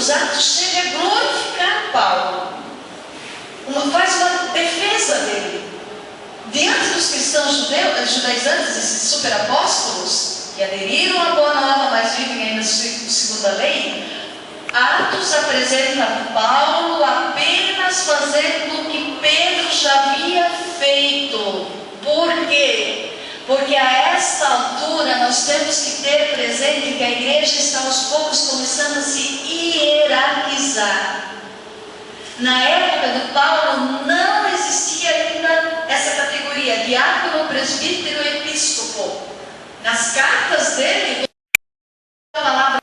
dos Atos chega a glorificar Paulo, faz uma defesa dele. Diante dos cristãos judaizantes, esses superapóstolos, que aderiram à Boa Nova, mas vivem ainda segundo a lei, Atos apresenta Paulo apenas fazendo o que Pedro já havia feito. Por quê? Porque a esta altura nós temos que ter presente que a igreja está aos poucos começando a se hierarquizar. Na época do Paulo não existia ainda essa categoria, diácono, presbítero e episcopo. Nas cartas dele, a palavra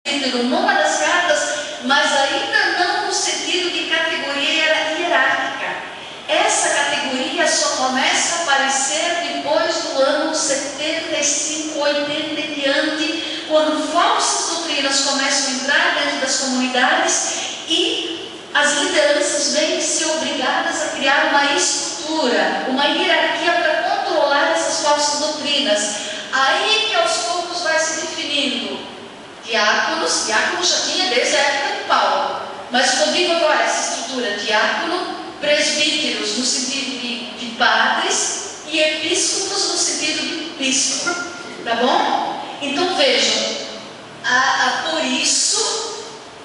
presbítero numa das cartas, mas ainda não no sentido de categoria hierárquica. Essa categoria só começa a aparecer depois do ano 75, 80 e diante, quando falsas doutrinas começam a entrar dentro das comunidades e as lideranças vêm ser obrigadas a criar uma estrutura, uma hierarquia para controlar essas falsas doutrinas. Aí que aos poucos vai se definindo diáconos já tinha desde a época de Paulo, mas eu digo agora essa estrutura: diácono, presbíteros no sentido de padres e episcopos no sentido de bispo, tá bom? Então vejam, por isso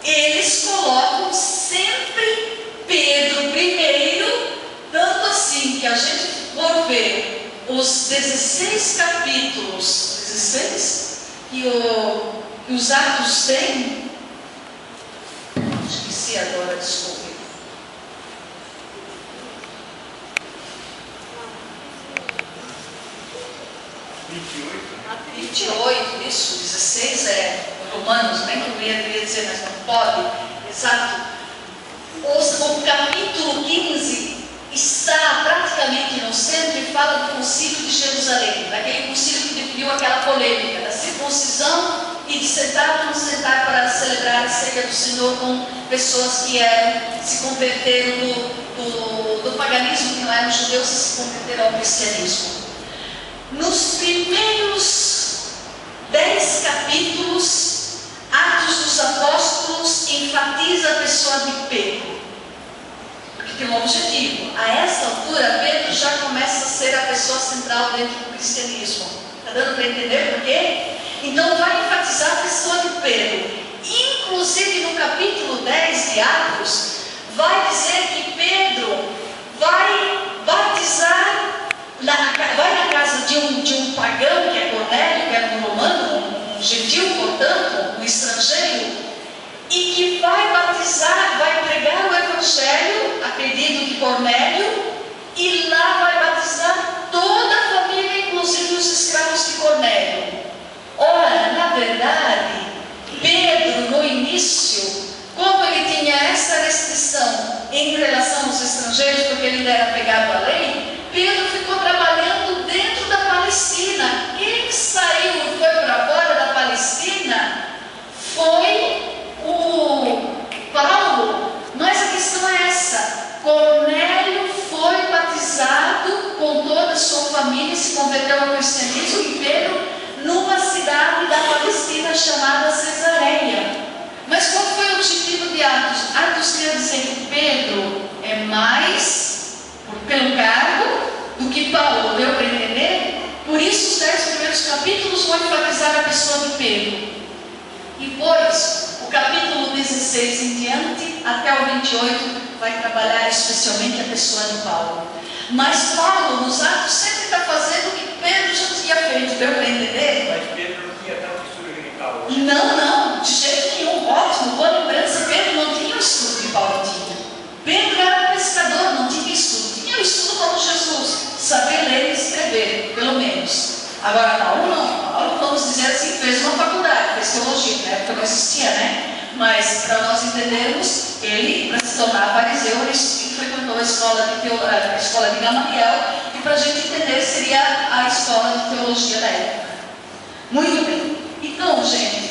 eles colocam sempre Pedro primeiro, tanto assim que a gente for ver os 16 capítulos, 16 que os Atos têm, esqueci agora, desculpe. 28, isso, 16 é Romanos, bem que eu ia dizer, mas não pode, exato. O capítulo 15 está praticamente no centro e fala do concílio de Jerusalém, daquele concílio que definiu aquela polêmica da circuncisão e de sentar ou não sentar para celebrar a ceia do Senhor com pessoas que se converteram do paganismo, que não eram judeus, e se converteram ao cristianismo. Nos primeiros 10 capítulos, Atos dos Apóstolos enfatiza a pessoa de Pedro, porque tem um objetivo. A essa altura, Pedro já começa a ser a pessoa central dentro do cristianismo. Está dando para entender por quê? Então vai enfatizar a pessoa de Pedro. Inclusive no capítulo 10 de Atos, vai dizer que Pedro vai batizar, vai na casa de um pagão, que é Cornélio, que era um romano, um gentil, portanto, um estrangeiro, e que vai batizar, vai pregar o evangelho a pedido de Cornélio, e lá vai batizar toda a família, inclusive os escravos de Cornélio. Ora, na verdade, Pedro, no início, como ele tinha essa restrição em relação aos estrangeiros, porque ele ainda era pegado à lei, Pedro ficou trabalhando dentro da Palestina. Quem saiu e foi para fora da Palestina foi o Paulo. Mas a questão é essa: Cornélio foi batizado com toda a sua família e se converteu ao cristianismo, e Pedro numa cidade da Palestina chamada Cesareia. Mas qual foi o objetivo de Atos? Atos quer dizer que Pedro é mais pelo cargo do que Paulo, deu para entender? Por isso os 10 primeiros capítulos vão enfatizar a pessoa de Pedro. E depois, o capítulo 16 em diante, até o 28, vai trabalhar especialmente a pessoa de Paulo. Mas Paulo, nos Atos, sempre está fazendo o que Pedro já tinha feito, deu para entender? Mas Pedro não tinha tanta estudo que Paulo. Não, de jeito nenhum. Ótimo, boa lembrança. Pedro não tinha o estudo que Paulo tinha. Pedro era um pescador, não tinha estudo. Tinha o estudo como Jesus, saber ler e escrever, pelo menos. Agora, Paulo não. Paulo, vamos dizer assim, fez uma faculdade, fez teologia, na época não existia, né? Mas, para nós entendermos, ele, para se tornar fariseu, ele frequentou a escola de Gamaliel, e para a gente entender, seria a escola de teologia da época. Muito bem. Então, gente,